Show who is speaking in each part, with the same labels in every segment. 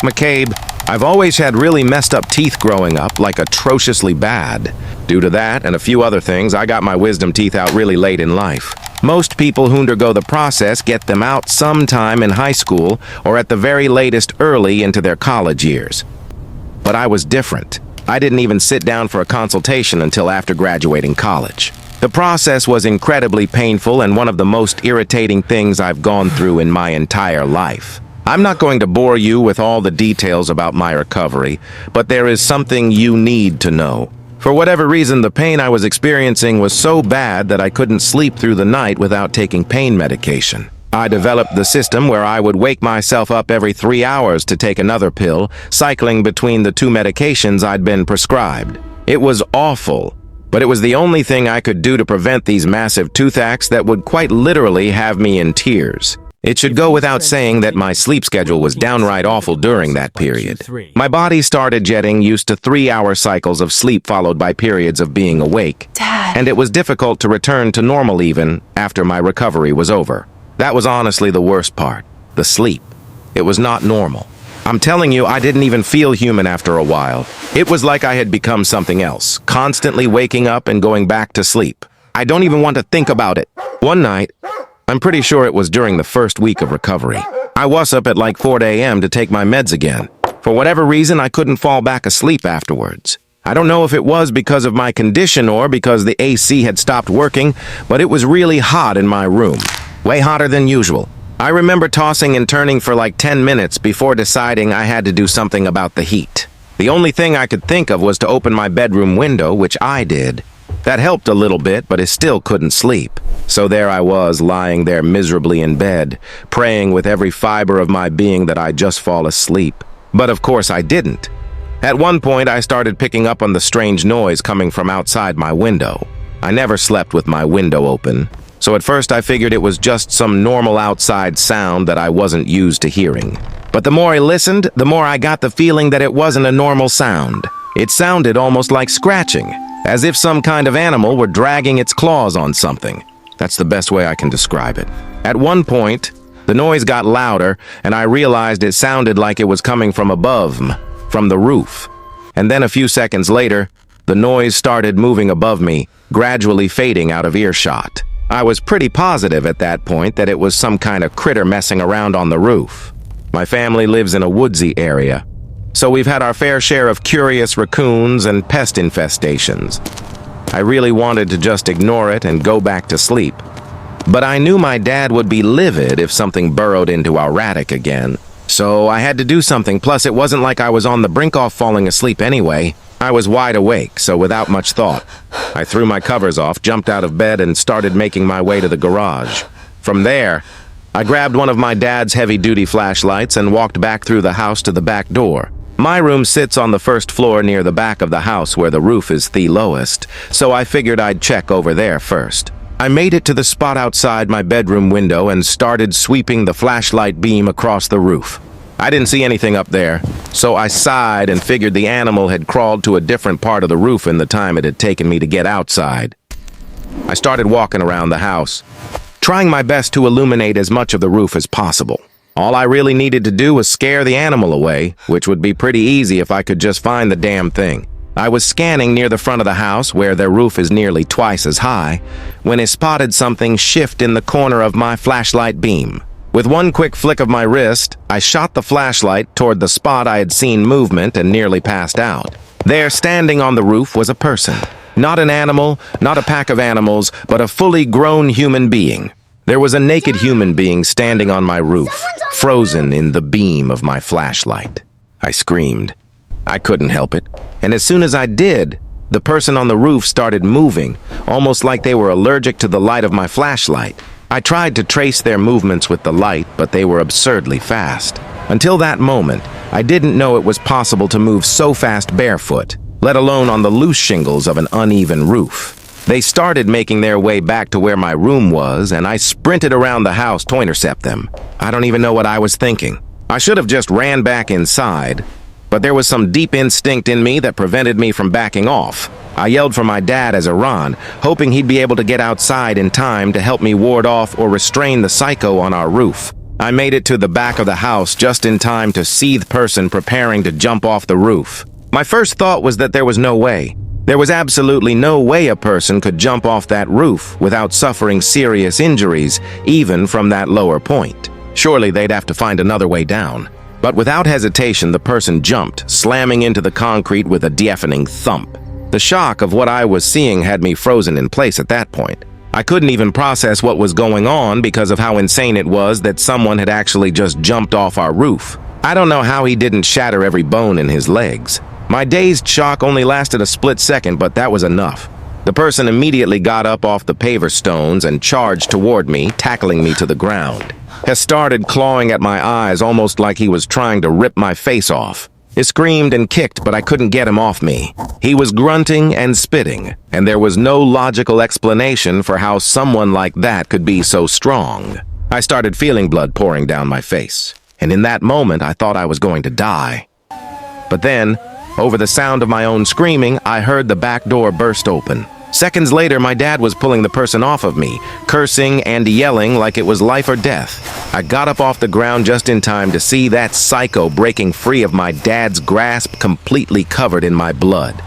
Speaker 1: McCabe, I've always had really messed up teeth growing up, like atrociously bad. Due to that and a few other things, I got my wisdom teeth out really late in life. Most people who undergo the process get them out sometime in high school or at the very latest early into their college years. But I was different. I didn't even sit down for a consultation until after graduating college. The process was incredibly painful and one of the most irritating things I've gone through in my entire life. I'm not going to bore you with all the details about my recovery, but there is something you need to know. For whatever reason, the pain I was experiencing was so bad that I couldn't sleep through the night without taking pain medication. I developed the system where I would wake myself up every 3 hours to take another pill, cycling between the two medications I'd been prescribed. It was awful, but it was the only thing I could do to prevent these massive toothaches that would quite literally have me in tears. It should go without saying that my sleep schedule was downright awful during that period. My body started getting used to 3-hour cycles of sleep followed by periods of being awake, and it was difficult to return to normal even after my recovery was over. That was honestly the worst part, the sleep. It was not normal. I'm telling you, I didn't even feel human after a while. It was like I had become something else, constantly waking up and going back to sleep. I don't even want to think about it. One night, I'm pretty sure it was during the first week of recovery, I was up at like 4 a.m. to take my meds again. For whatever reason, I couldn't fall back asleep afterwards. I don't know if it was because of my condition or because the AC had stopped working, but it was really hot in my room. Way hotter than usual. I remember tossing and turning for like 10 minutes before deciding I had to do something about the heat. The only thing I could think of was to open my bedroom window, which I did. That helped a little bit, but I still couldn't sleep. So there I was, lying there miserably in bed, praying with every fiber of my being that I'd just fall asleep. But of course I didn't. At one point, I started picking up on the strange noise coming from outside my window. I never slept with my window open, so at first I figured it was just some normal outside sound that I wasn't used to hearing. But the more I listened, the more I got the feeling that it wasn't a normal sound. It sounded almost like scratching, as if some kind of animal were dragging its claws on something. That's the best way I can describe it. At one point, the noise got louder, and I realized it sounded like it was coming from above, from the roof. And then a few seconds later, the noise started moving above me, gradually fading out of earshot. I was pretty positive at that point that it was some kind of critter messing around on the roof. My family lives in a woodsy area, so we've had our fair share of curious raccoons and pest infestations. I really wanted to just ignore it and go back to sleep. But I knew my dad would be livid if something burrowed into our attic again. So I had to do something, plus it wasn't like I was on the brink of falling asleep anyway. I was wide awake, so without much thought, I threw my covers off, jumped out of bed, and started making my way to the garage. From there, I grabbed one of my dad's heavy-duty flashlights and walked back through the house to the back door. My room sits on the first floor near the back of the house where the roof is the lowest, so I figured I'd check over there first. I made it to the spot outside my bedroom window and started sweeping the flashlight beam across the roof. I didn't see anything up there, so I sighed and figured the animal had crawled to a different part of the roof in the time it had taken me to get outside. I started walking around the house, trying my best to illuminate as much of the roof as possible. All I really needed to do was scare the animal away, which would be pretty easy if I could just find the damn thing. I was scanning near the front of the house, where their roof is nearly twice as high, when I spotted something shift in the corner of my flashlight beam. With one quick flick of my wrist, I shot the flashlight toward the spot I had seen movement and nearly passed out. There, standing on the roof, was a person. Not an animal, not a pack of animals, but a fully grown human being. There was a naked human being standing on my roof, frozen in the beam of my flashlight. I screamed. I couldn't help it, and as soon as I did, the person on the roof started moving, almost like they were allergic to the light of my flashlight. I tried to trace their movements with the light, but they were absurdly fast. Until that moment, I didn't know it was possible to move so fast barefoot, let alone on the loose shingles of an uneven roof. They started making their way back to where my room was, and I sprinted around the house to intercept them. I don't even know what I was thinking. I should have just ran back inside, but there was some deep instinct in me that prevented me from backing off. I yelled for my dad as a Ron, hoping he'd be able to get outside in time to help me ward off or restrain the psycho on our roof. I made it to the back of the house just in time to see the person preparing to jump off the roof. My first thought was that there was no way. There was absolutely no way a person could jump off that roof without suffering serious injuries, even from that lower point. Surely they'd have to find another way down. But without hesitation, the person jumped, slamming into the concrete with a deafening thump. The shock of what I was seeing had me frozen in place at that point. I couldn't even process what was going on because of how insane it was that someone had actually just jumped off our roof. I don't know how he didn't shatter every bone in his legs. My dazed shock only lasted a split second, but that was enough. The person immediately got up off the paver stones and charged toward me, tackling me to the ground. He started clawing at my eyes almost like he was trying to rip my face off. He screamed and kicked, but I couldn't get him off me. He was grunting and spitting, and there was no logical explanation for how someone like that could be so strong. I started feeling blood pouring down my face, and in that moment I thought I was going to die. But then, over the sound of my own screaming, I heard the back door burst open. Seconds later, my dad was pulling the person off of me, cursing and yelling like it was life or death. I got up off the ground just in time to see that psycho breaking free of my dad's grasp, completely covered in my blood.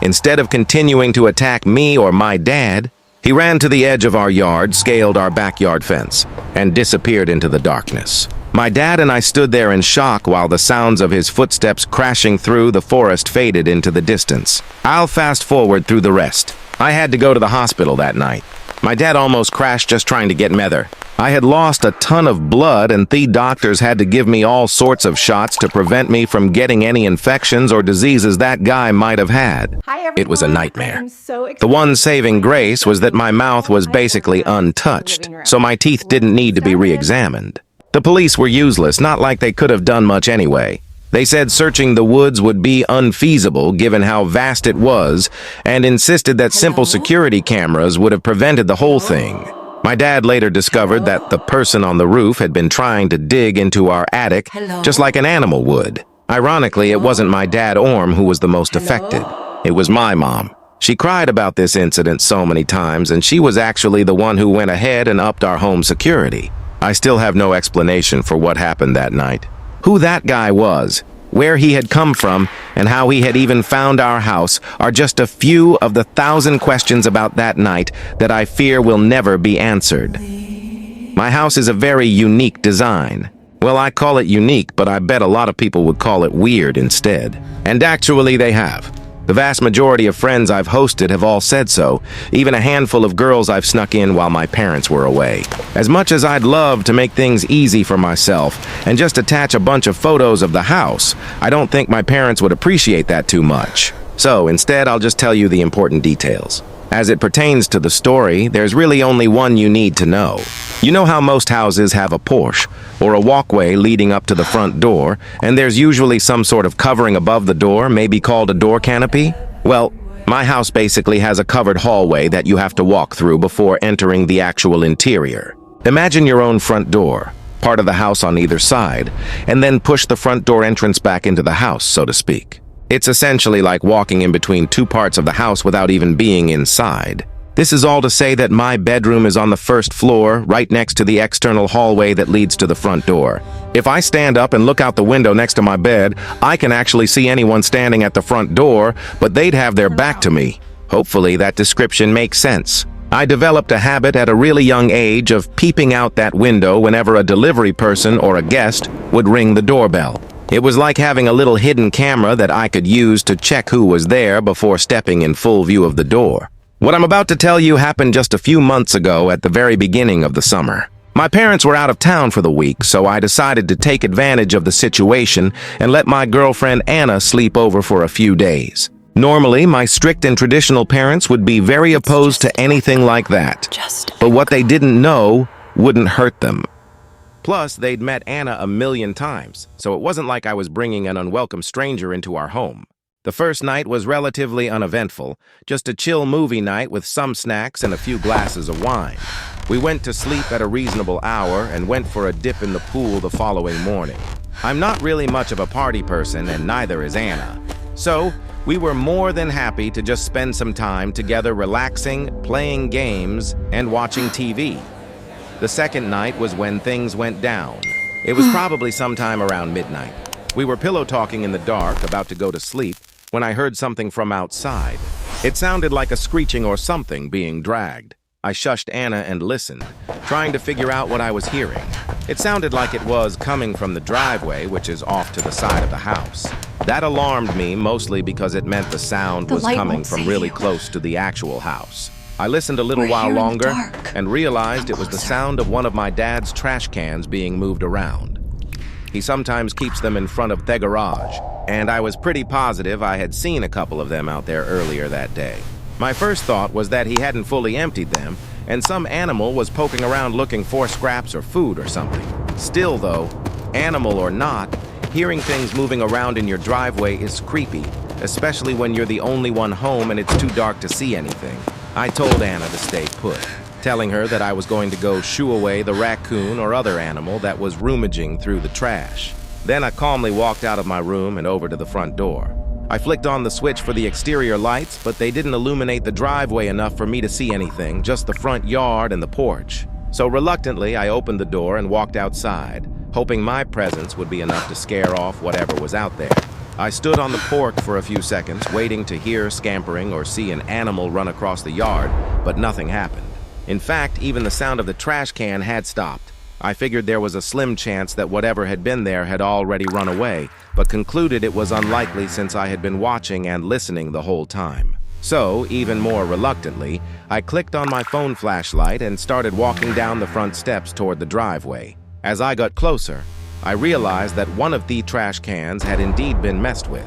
Speaker 1: Instead of continuing to attack me or my dad, he ran to the edge of our yard, scaled our backyard fence, and disappeared into the darkness. My dad and I stood there in shock while the sounds of his footsteps crashing through the forest faded into the distance. I'll fast forward through the rest. I had to go to the hospital that night. My dad almost crashed just trying to get Mether. I had lost a ton of blood and the doctors had to give me all sorts of shots to prevent me from getting any infections or diseases that guy might have had.
Speaker 2: Hi everyone.
Speaker 1: It was a nightmare.
Speaker 2: So
Speaker 1: the one saving grace was that my mouth was basically untouched, so my teeth didn't need to be re-examined. The police were useless, not like they could have done much anyway. They said searching the woods would be unfeasible given how vast it was, and insisted that simple security cameras would have prevented the whole thing. My dad later discovered that the person on the roof had been trying to dig into our attic, just like an animal would. Ironically, it wasn't my dad Orm who was the most affected. It was my mom. She cried about this incident so many times, and she was actually the one who went ahead and upped our home security. I still have no explanation for what happened that night. Who that guy was, where he had come from, and how he had even found our house are just a few of the 1,000 questions about that night that I fear will never be answered. My house is a very unique design. Well, I call it unique, but I bet a lot of people would call it weird instead. And actually they have. The vast majority of friends I've hosted have all said so, even a handful of girls I've snuck in while my parents were away. As much as I'd love to make things easy for myself and just attach a bunch of photos of the house, I don't think my parents would appreciate that too much. So instead, I'll just tell you the important details. As it pertains to the story, there's really only one you need to know. You know how most houses have a porch, or a walkway leading up to the front door, and there's usually some sort of covering above the door, maybe called a door canopy? Well, my house basically has a covered hallway that you have to walk through before entering the actual interior. Imagine your own front door, part of the house on either side, and then push the front door entrance back into the house, so to speak. It's essentially like walking in between two parts of the house without even being inside. This is all to say that my bedroom is on the first floor, right next to the external hallway that leads to the front door. If I stand up and look out the window next to my bed, I can actually see anyone standing at the front door, but they'd have their back to me. Hopefully that description makes sense. I developed a habit at a really young age of peeping out that window whenever a delivery person or a guest would ring the doorbell. It was like having a little hidden camera that I could use to check who was there before stepping in full view of the door. What I'm about to tell you happened just a few months ago at the very beginning of the summer. My parents were out of town for the week, so I decided to take advantage of the situation and let my girlfriend Anna sleep over for a few days. Normally, my strict and traditional parents would be very opposed to anything like that, but what they didn't know wouldn't hurt them. Plus, they'd met Anna a million times, so it wasn't like I was bringing an unwelcome stranger into our home. The first night was relatively uneventful, just a chill movie night with some snacks and a few glasses of wine. We went to sleep at a reasonable hour and went for a dip in the pool the following morning. I'm not really much of a party person, and neither is Anna. So, we were more than happy to just spend some time together relaxing, playing games, and watching TV. The second night was when things went down. It was probably sometime around midnight. We were pillow talking in the dark, about to go to sleep, when I heard something from outside. It sounded like a screeching or something being dragged. I shushed Anna and listened, trying to figure out what I was hearing. It sounded like it was coming from the driveway, which is off to the side of the house. That alarmed me mostly because it meant the sound was coming from really close to the actual house. I listened a little while longer and realized it was the sound of one of my dad's trash cans being moved around. He sometimes keeps them in front of the garage, and I was pretty positive I had seen a couple of them out there earlier that day. My first thought was that he hadn't fully emptied them, and some animal was poking around looking for scraps or food or something. Still though, animal or not, hearing things moving around in your driveway is creepy, especially when you're the only one home and it's too dark to see anything. I told Anna to stay put, telling her that I was going to go shoo away the raccoon or other animal that was rummaging through the trash. Then I calmly walked out of my room and over to the front door. I flicked on the switch for the exterior lights, but they didn't illuminate the driveway enough for me to see anything, just the front yard and the porch. So reluctantly, I opened the door and walked outside, hoping my presence would be enough to scare off whatever was out there. I stood on the porch for a few seconds, waiting to hear scampering or see an animal run across the yard, but nothing happened. In fact, even the sound of the trash can had stopped. I figured there was a slim chance that whatever had been there had already run away, but concluded it was unlikely since I had been watching and listening the whole time. So, even more reluctantly, I clicked on my phone flashlight and started walking down the front steps toward the driveway. As I got closer, I realized that one of the trash cans had indeed been messed with.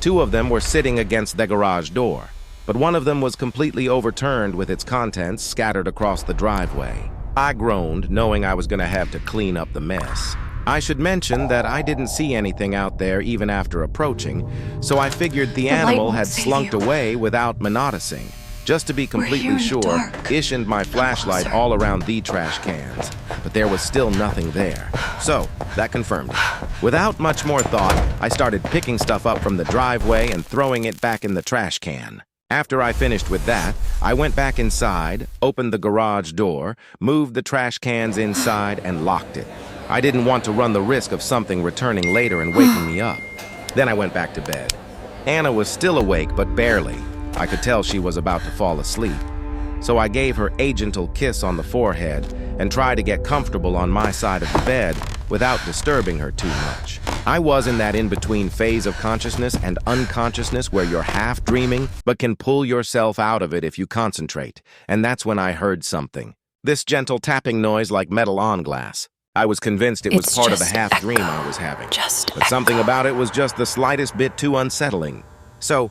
Speaker 1: Two of them were sitting against the garage door, but one of them was completely overturned with its contents scattered across the driveway. I groaned, knowing I was going to have to clean up the mess. I should mention that I didn't see anything out there even after approaching, so I figured the animal had slunk away without me noticing. Just to be completely sure, issued my flashlight all around the trash cans, but there was still nothing there. So, that confirmed it. Without much more thought, I started picking stuff up from the driveway and throwing it back in the trash can. After I finished with that, I went back inside, opened the garage door, moved the trash cans inside, and locked it. I didn't want to run the risk of something returning later and waking me up. Then I went back to bed. Anna was still awake, but barely. I could tell she was about to fall asleep. So I gave her a gentle kiss on the forehead and tried to get comfortable on my side of the bed without disturbing her too much. I was in that in-between phase of consciousness and unconsciousness where you're half dreaming but can pull yourself out of it if you concentrate, and that's when I heard something. This gentle tapping noise like metal on glass. I was convinced it was part of the half dream I was having, but something about it was just the slightest bit too unsettling. So